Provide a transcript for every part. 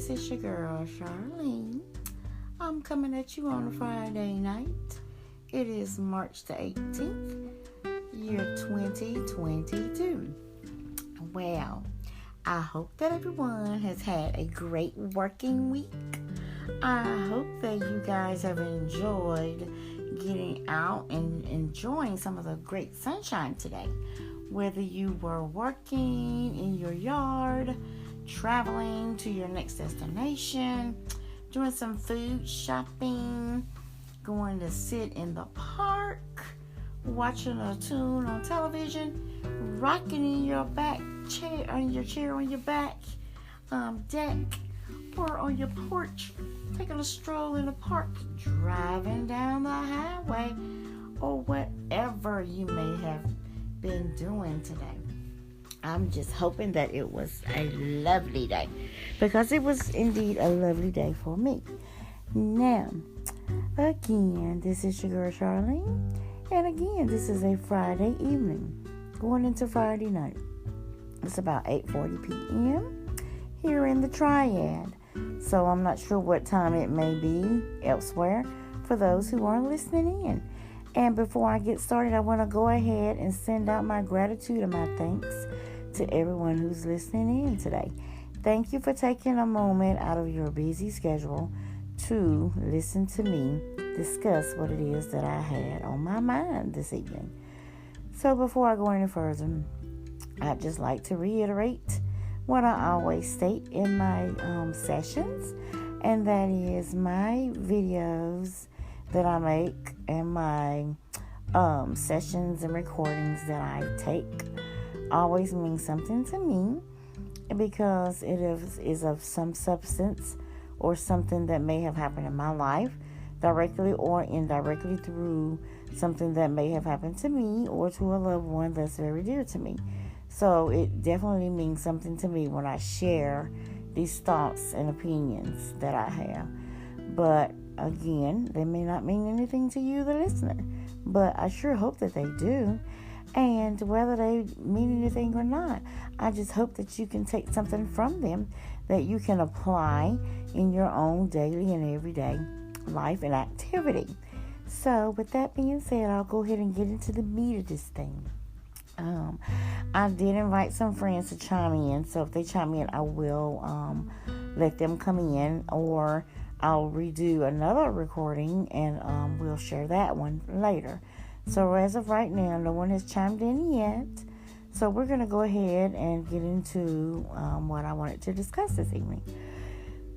this is your girl, Charlene. I'm coming at you on a Friday night. It is March the 18th, year 2022. Well, I hope that everyone has had a great working week. I hope that you guys have enjoyed getting out and enjoying some of the great sunshine today. Whether you were working in your yard, traveling to your next destination, doing some food shopping, going to sit in the park, watching a tune on television, rocking in your back chair, on your chair on your back deck, or on your porch, taking a stroll in the park, driving down the highway, or whatever you may have been doing today. I'm just hoping that it was a lovely day, because it was indeed a lovely day for me. Now, again, this is your girl Charlene, and again, this is a Friday evening, going into Friday night. It's about 8:40 p.m. here in the Triad, so I'm not sure what time it may be elsewhere for those who are listening in. And before I get started, I want to go ahead and send out my gratitude and my thanks to everyone who's listening in today. Thank you for taking a moment out of your busy schedule to listen to me discuss what it is that I had on my mind this evening. So before I go any further, I'd just like to reiterate what I always state in my sessions, and that is my videos that I make and my sessions and recordings that I take always mean something to me, because it is of some substance or something that may have happened in my life, directly or indirectly through something that may have happened to me or to a loved one that's very dear to me. So it definitely means something to me when I share these thoughts and opinions that I have. But again, they may not mean anything to you, the listener, but I sure hope that they do. And whether they mean anything or not, I just hope that you can take something from them that you can apply in your own daily and everyday life and activity. So with that being said, I'll go ahead and get into the meat of this thing. I did invite some friends to chime in, so if they chime in, I will let them come in, or I'll redo another recording and we'll share that one later. So as of right now, no one has chimed in yet. So we're going to go ahead and get into what I wanted to discuss this evening.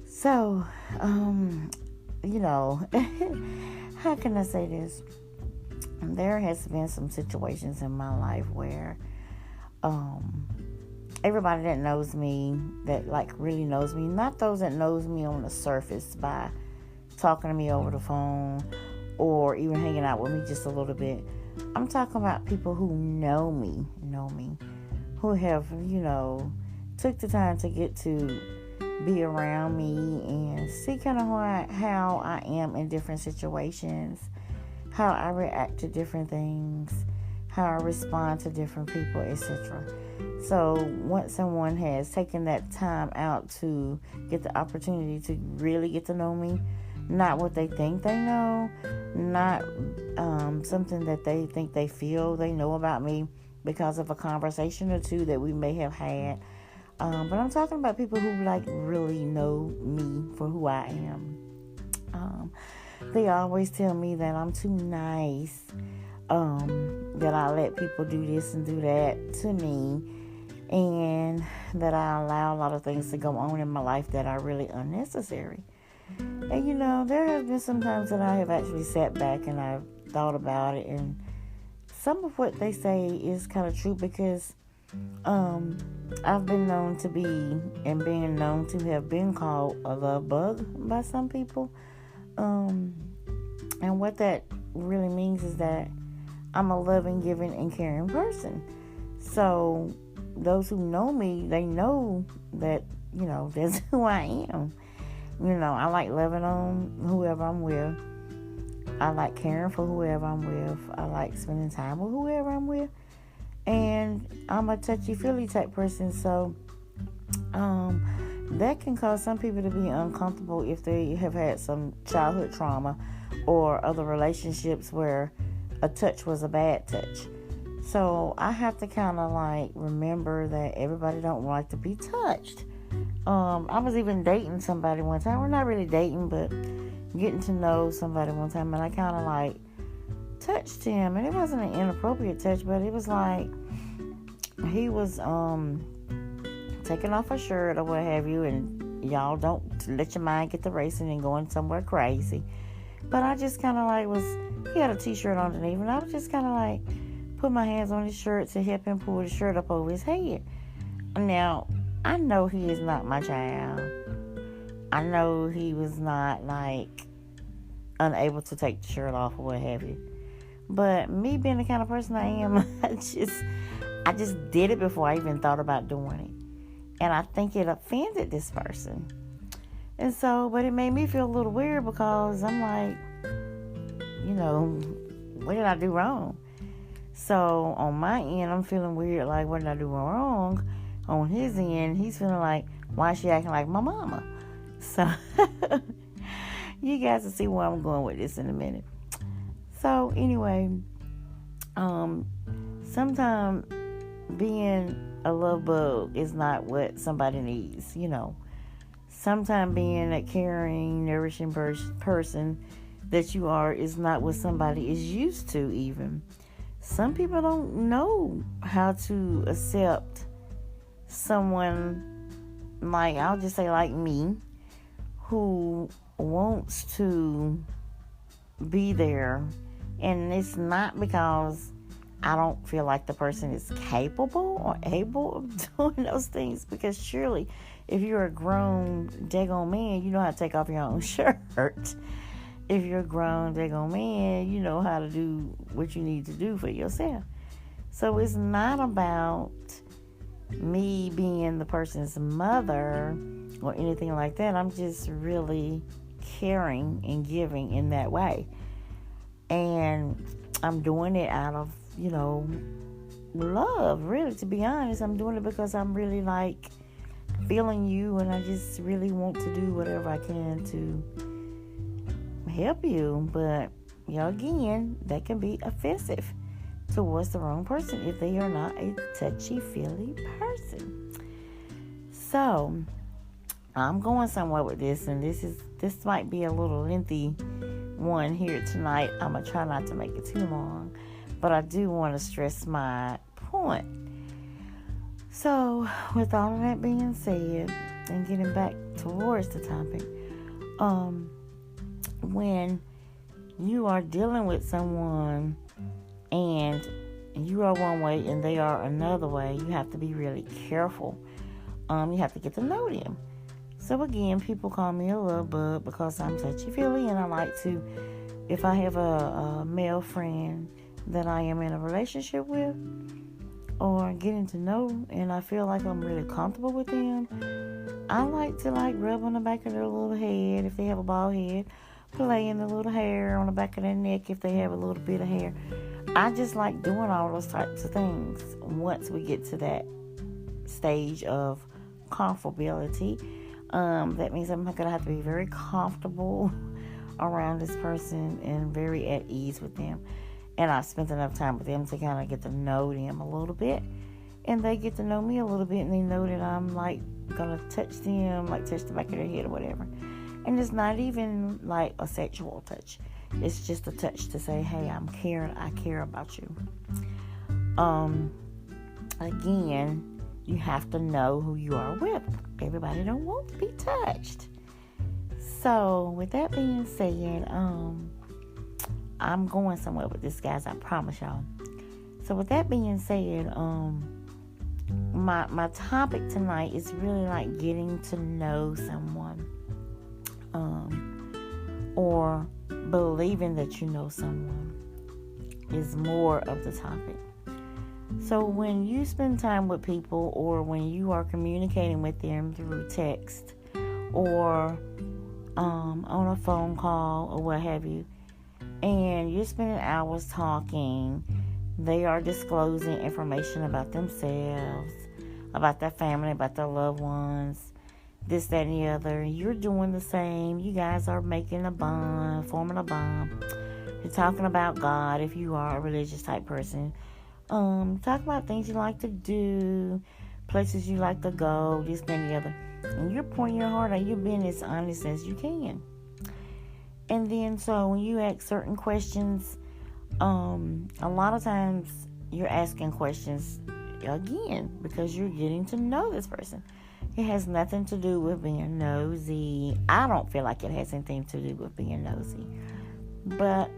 So, how can I say this? There has been some situations in my life where everybody that knows me, that really knows me, not those that knows me on the surface by talking to me over the phone or even hanging out with me just a little bit. I'm talking about people who know me, who have, took the time to get to be around me and see kind of how I am in different situations, how I react to different things, how I respond to different people, etc. So once someone has taken that time out to get the opportunity to really get to know me, not what they think they know, not something that they think they feel they know about me because of a conversation or two that we may have had. But I'm talking about people who really know me for who I am. They always tell me that I'm too nice, that I let people do this and do that to me, and that I allow a lot of things to go on in my life that are really unnecessary. And there have been some times that I have actually sat back and I've thought about it, and some of what they say is kind of true, because I've been known to be, and being known to have been called a love bug by some people. And what that really means is that I'm a loving, giving, and caring person. So those who know me, they know that, that's who I am. I like loving on whoever I'm with. I like caring for whoever I'm with. I like spending time with whoever I'm with. And I'm a touchy-feely type person, so that can cause some people to be uncomfortable if they have had some childhood trauma or other relationships where a touch was a bad touch. So I have to kind of like remember that everybody don't like to be touched. I was even dating somebody one time. We're not really dating, but getting to know somebody one time, and I kind of like touched him, and it wasn't an inappropriate touch, but it was like he was taking off a shirt or what have you, and y'all don't let your mind get to racing and going somewhere crazy. But I just kind of like he had a t-shirt underneath, and I was just kind of like put my hands on his shirt to help him pull the shirt up over his head. Now, I know he is not my child. I know he was not like unable to take the shirt off or what have you. But me being the kind of person I am, I just did it before I even thought about doing it. And I think it offended this person. And so, but it made me feel a little weird because I'm like, what did I do wrong? So on my end, I'm feeling weird, like, what did I do wrong? On his end, he's feeling like, why is she acting like my mama? So you guys will see where I'm going with this in a minute. So anyway, sometimes being a love bug is not what somebody needs, Sometimes being a caring, nourishing person that you are is not what somebody is used to even. Some people don't know how to accept someone like, I'll just say like me, who wants to be there. And it's not because I don't feel like the person is capable or able of doing those things. Because surely, if you're a grown, daggone man, you know how to take off your own shirt. If you're a grown, daggone man, you know how to do what you need to do for yourself. So it's not about me being the person's mother or anything like that. I'm just really caring and giving in that way. And I'm doing it out of, love, really, to be honest. I'm doing it because I'm really like feeling you, and I just really want to do whatever I can to help you. But, again, that can be offensive towards the wrong person if they are not a touchy-feely person. So, I'm going somewhere with this, and this might be a little lengthy one here tonight. I'm going to try not to make it too long, but I do want to stress my point. So, with all of that being said, and getting back towards the topic, when you are dealing with someone and you are one way and they are another way, you have to be really careful. You have to get to know them. So again, people call me a love bug because I'm touchy-feely, and I like to, if I have a male friend that I am in a relationship with or getting to know, and I feel like I'm really comfortable with them, I like to rub on the back of their little head if they have a bald head, play in the little hair on the back of their neck if they have a little bit of hair. I just like doing all those types of things once we get to that stage of comfortability. That means I'm going to have to be very comfortable around this person and very at ease with them. And I've spent enough time with them to kind of get to know them a little bit. And they get to know me a little bit, and they know that I'm going to touch them, touch the back of their head or whatever. And it's not even like a sexual touch. It's just a touch to say, hey, I care about you. Again, you have to know who you are with. Everybody don't want to be touched. So, with that being said, I'm going somewhere with this, guys. I promise y'all. So, with that being said, my topic tonight is really getting to know someone, or believing that you know someone is more of the topic. So when you spend time with people, or when you are communicating with them through text or on a phone call or what have you, and you're spending hours talking, they are disclosing information about themselves, about their family, about their loved ones, this, that, and the other. You're doing the same. You guys are making a bond, forming a bond. You're talking about God if you are a religious type person. Talk about things you like to do, places you like to go, this, that, and the other. And you're pouring your heart out. You're being as honest as you can. And then, so when you ask certain questions, a lot of times you're asking questions again because you're getting to know this person. It has nothing to do with being nosy. I don't feel like it has anything to do with being nosy. But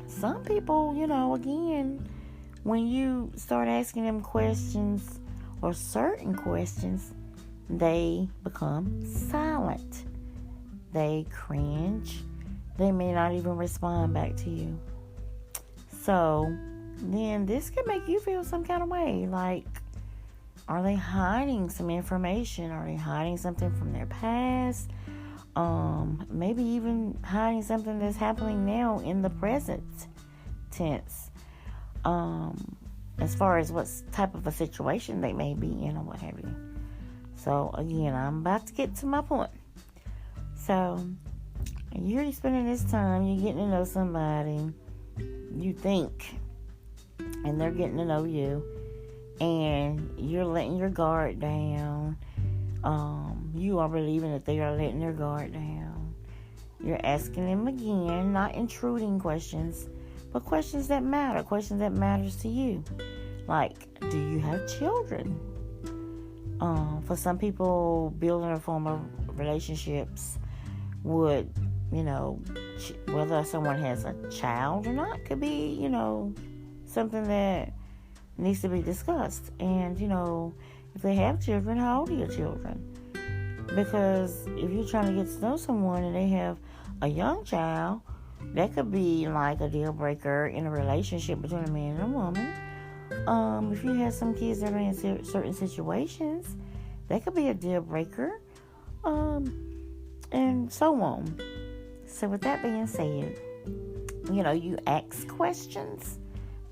some people, again, when you start asking them questions or certain questions, they become silent. They cringe. They may not even respond back to you. So then this can make you feel some kind of way. Like, are they hiding some information? Are they hiding something from their past? Maybe even hiding something that's happening now in the present tense. As far as what type of a situation they may be in or what have you. So again, I'm about to get to my point. So you're spending this time, you're getting to know somebody, you think, and they're getting to know you, and you're letting your guard down. You are believing that they are letting their guard down. You're asking them again, not intruding questions, but questions that matter, questions that matters to you. Like, do you have children? For some people, building or forming relationships would, whether someone has a child or not could be, something that needs to be discussed. And, if they have children, how old are your children? Because if you're trying to get to know someone and they have a young child, that could be like a deal breaker in a relationship between a man and a woman. If you have some kids that are in certain situations, that could be a deal breaker. And so on. So with that being said, you ask questions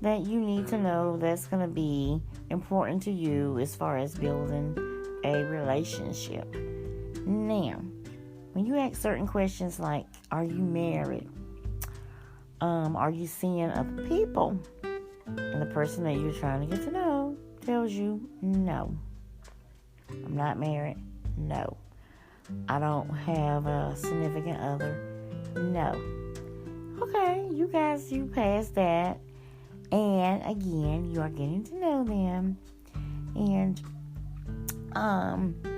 that you need to know that's going to be important to you as far as building a relationship. Now, when you ask certain questions like, are you married? Are you seeing other people? And the person that you're trying to get to know tells you, no, I'm not married. No. I don't have a significant other. No. Okay, you passed that. And again, you are getting to know them. And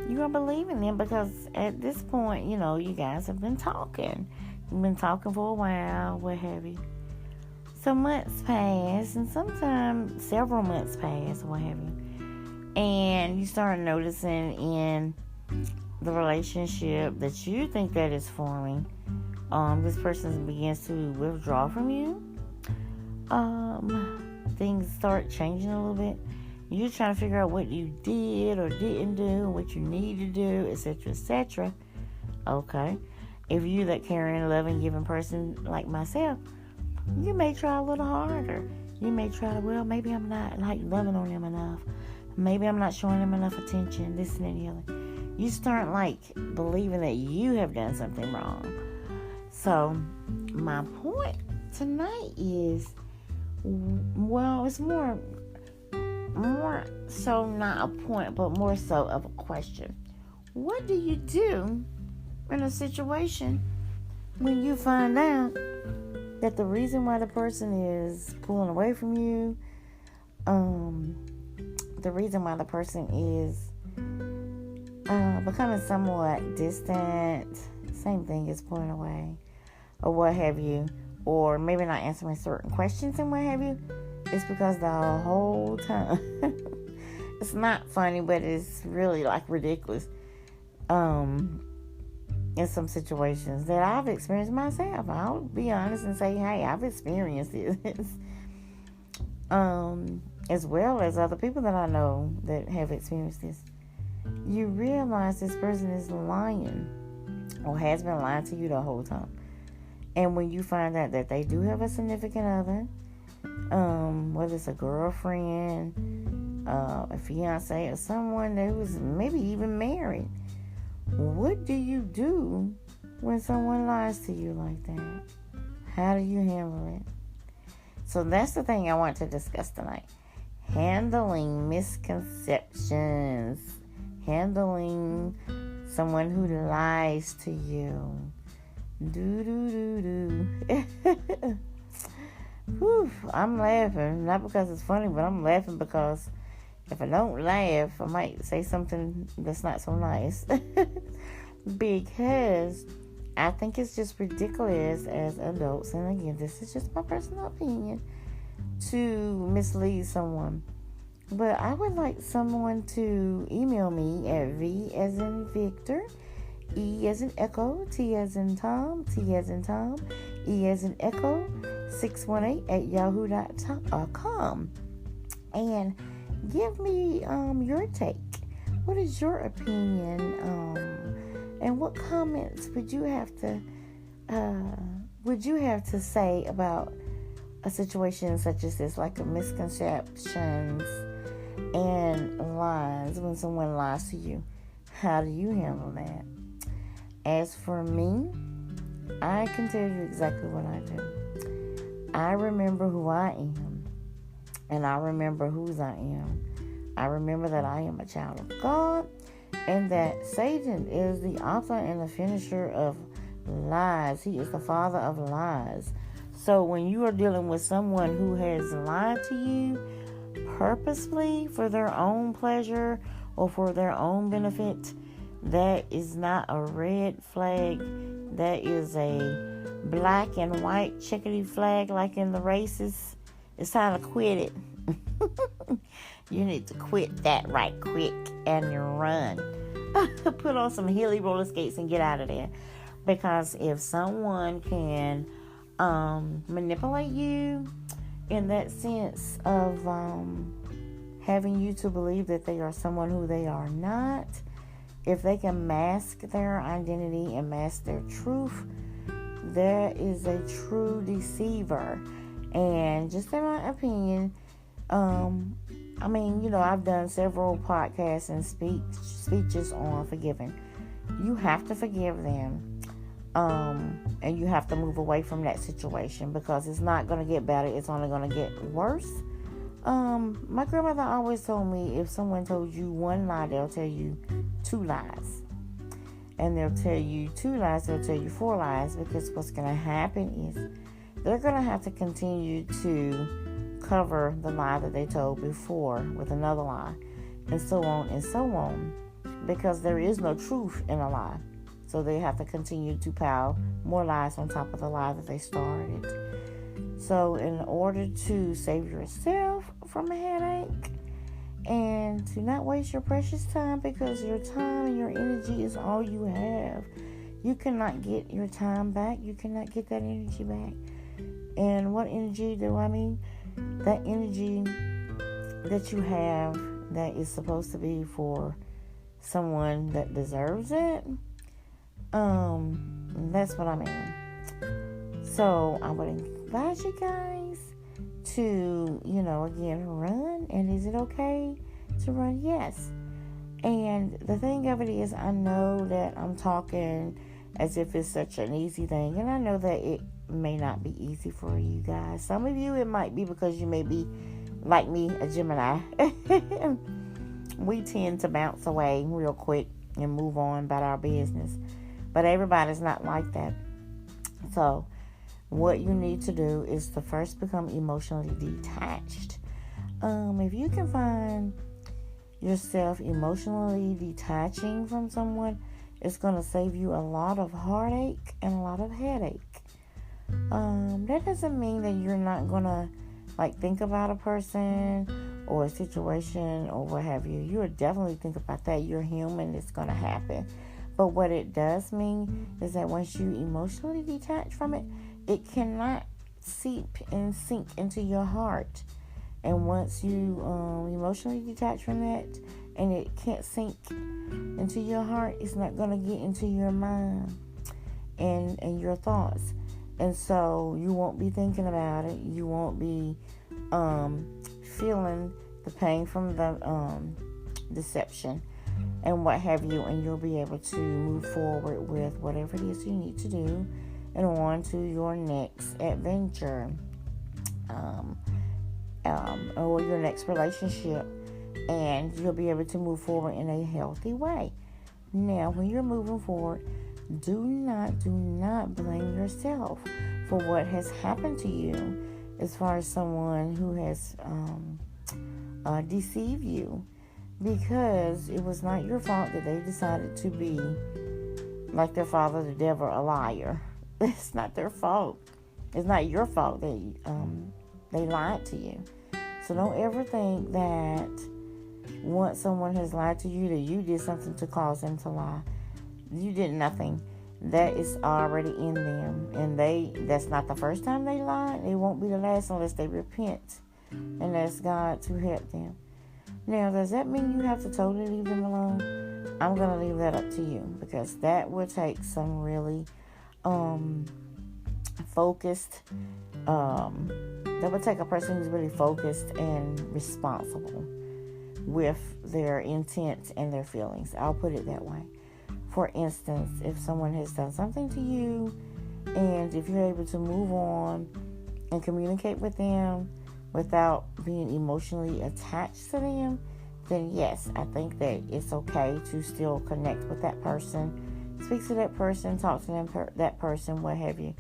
you are believing them because at this point, you guys have been talking. You've been talking for a while, what have you. So months pass, and sometimes several months pass, what have you. And you start noticing in the relationship that you think that is forming, this person begins to withdraw from you. Things start changing a little bit. You're trying to figure out what you did or didn't do, what you need to do, etc., etc. Okay. If you're that caring, loving, giving person like myself, you may try a little harder. You may try to, maybe I'm not loving on them enough. Maybe I'm not showing them enough attention, this and the other. You start believing that you have done something wrong. So my point tonight is, it's more so not a point, but more so of a question. What do you do in a situation when you find out that the reason why the person is pulling away from you, the reason why the person is becoming somewhat distant, same thing as pulling away, or what have you, or maybe not answering certain questions and what have you, it's because the whole time, it's not funny, but it's really ridiculous, in some situations that I've experienced myself. I'll be honest and say, hey, I've experienced this. As well as other people that I know that have experienced this. You realize this person is lying or has been lying to you the whole time. And when you find out that they do have a significant other, whether it's a girlfriend, a fiance, or someone that was maybe even married, What do you do when someone lies to you like that? How do you handle it? So that's the thing I want to discuss tonight. Handling misconceptions. Handling someone who lies to you. Whew, I'm laughing. Not because it's funny, but I'm laughing because if I don't laugh, I might say something that's not so nice. Because I think it's just ridiculous as adults, and again, this is just my personal opinion, to mislead someone. But I would like someone to email me at V as in Victor, E as in Echo, T as in Tom, T as in Tom, E as in Echo, 618 at yahoo.com. And give me your take. What is your opinion? And what comments would you have to say about a situation such as this, like a misconceptions and lies, when someone lies to you? How do you handle that? As for me, I can tell you exactly what I do. I remember who I am, and I remember whose I am. I remember that I am a child of God, and that Satan is the author and the finisher of lies. He is the father of lies. So when you are dealing with someone who has lied to you purposely for their own pleasure or for their own benefit, that is not a red flag. That is a black and white checkered flag, like in the races. It's time to quit it. You need to quit that right quick and run. Put on some hilly roller skates and get out of there. Because if someone can manipulate you in that sense of having you to believe that they are someone who they are not, if they can mask their identity and mask their truth, there is a true deceiver. And just in my opinion, I've done several podcasts and speeches on forgiving. You have to forgive them. And you have to move away from that situation, because it's not going to get better. It's only going to get worse. My grandmother always told me, if someone told you one lie, they'll tell you 2 lies. And they'll tell you 2 lies, they'll tell you 4 lies, because what's going to happen is they're going to have to continue to cover the lie that they told before with another lie, and so on, because there is no truth in a lie. So they have to continue to pile more lies on top of the lie that they started. So in order to save yourself from a headache and to not waste your precious time, because your time and your energy is all you have. You cannot get your time back. You cannot get that energy back. And what energy do I mean? That energy that you have that is supposed to be for someone that deserves it. That's what I mean. So I would advise you guys to, again, run. And is it okay to run? Yes. And the thing of it is, I know that I'm talking as if it's such an easy thing, and I know that it may not be easy for you guys. Some of you, it might be because you may be, like me, a Gemini. We tend to bounce away real quick and move on about our business. But everybody's not like that. So what you need to do is to first become emotionally detached. If you can find yourself emotionally detaching from someone, it's going to save you a lot of heartache and a lot of headache. That doesn't mean that you're not going to think about a person or a situation or what have you. You would definitely think about that. You're human. It's going to happen. But what it does mean is that once you emotionally detach from it, it cannot seep and sink into your heart. And once you emotionally detach from that and it can't sink into your heart, it's not going to get into your mind and your thoughts. And so you won't be thinking about it. You won't be feeling the pain from the deception. and what have you, and you'll be able to move forward with whatever it is you need to do and on to your next adventure, or your next relationship, and you'll be able to move forward in a healthy way. Now, when you're moving forward, do not blame yourself for what has happened to you as far as someone who has deceived you, because it was not your fault that they decided to be like their father, the devil, a liar. It's not their fault. It's not your fault that they lied to you. So don't ever think that once someone has lied to you that you did something to cause them to lie. You did nothing. That is already in them, and that's not the first time they lied. It won't be the last unless they repent and ask God to help them. Now, does that mean you have to totally leave them alone? I'm going to leave that up to you, because that will take some really focused, that would take a person who's really focused and responsible with their intent and their feelings. I'll put it that way. For instance, if someone has done something to you, and if you're able to move on and communicate with them without being emotionally attached to them, then yes, I think that it's okay to still connect with that person, speak to that person, talk to them, that person, what have you,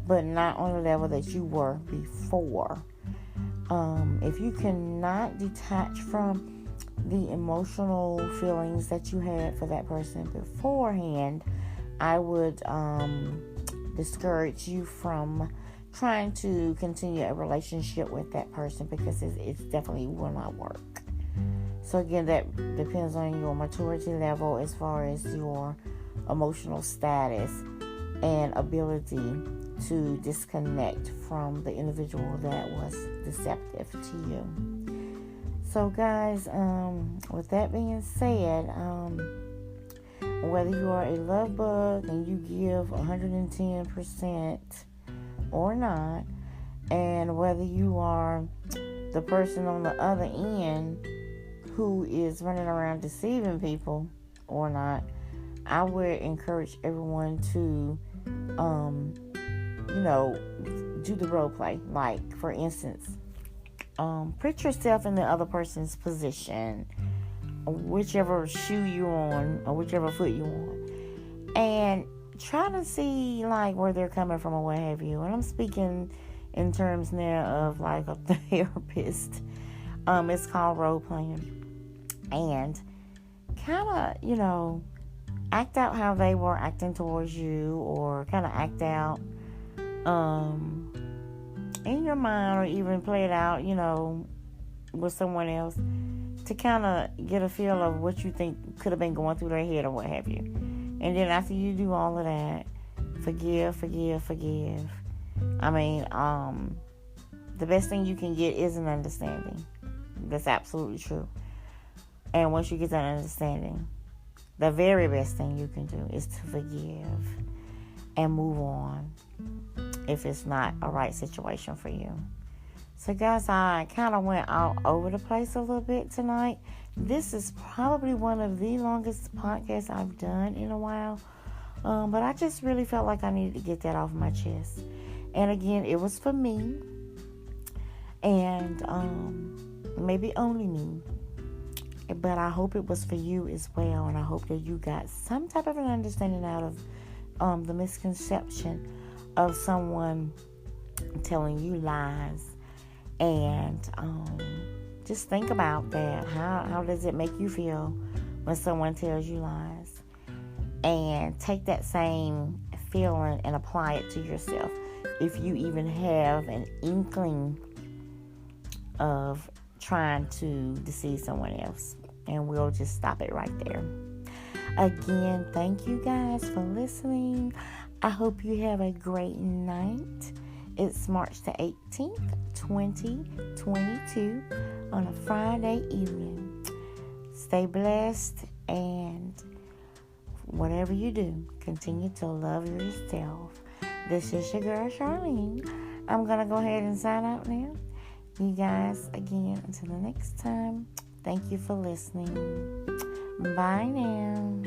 but not on the level that you were before. If you cannot detach from the emotional feelings that you had for that person beforehand, I would discourage you from trying to continue a relationship with that person, because it definitely will not work. So again, that depends on your maturity level as far as your emotional status and ability to disconnect from the individual that was deceptive to you. So guys, with that being said, whether you are a love bug and you give 110% or not, and whether you are the person on the other end who is running around deceiving people or not, I would encourage everyone to, do the role play. Like, for instance, put yourself in the other person's position, whichever shoe you're on or whichever foot you're on, and try to see like where they're coming from or what have you. And I'm speaking in terms now of like a therapist. It's called role playing, and kind of act out how they were acting towards you, or kind of act out in your mind, or even play it out, with someone else, to kind of get a feel of what you think could have been going through their head or what have you. And then after you do all of that, forgive. I mean, the best thing you can get is an understanding. That's absolutely true. And once you get that understanding, the very best thing you can do is to forgive and move on if it's not a right situation for you. So guys, I kind of went all over the place a little bit tonight. This is probably one of the longest podcasts I've done in a while. But I just really felt like I needed to get that off my chest. And again, it was for me. And maybe only me. But I hope it was for you as well. And I hope that you got some type of an understanding out of the misconception of someone telling you lies. And just think about that. How does it make you feel when someone tells you lies? And take that same feeling and apply it to yourself, if you even have an inkling of trying to deceive someone else. And we'll just stop it right there. Again, thank you guys for listening. I hope you have a great night. It's March the 18th, 2022, on a Friday evening. Stay blessed, and whatever you do, continue to love yourself. This is your girl, Charlene. I'm going to go ahead and sign out now. You guys, again, until the next time, thank you for listening. Bye now.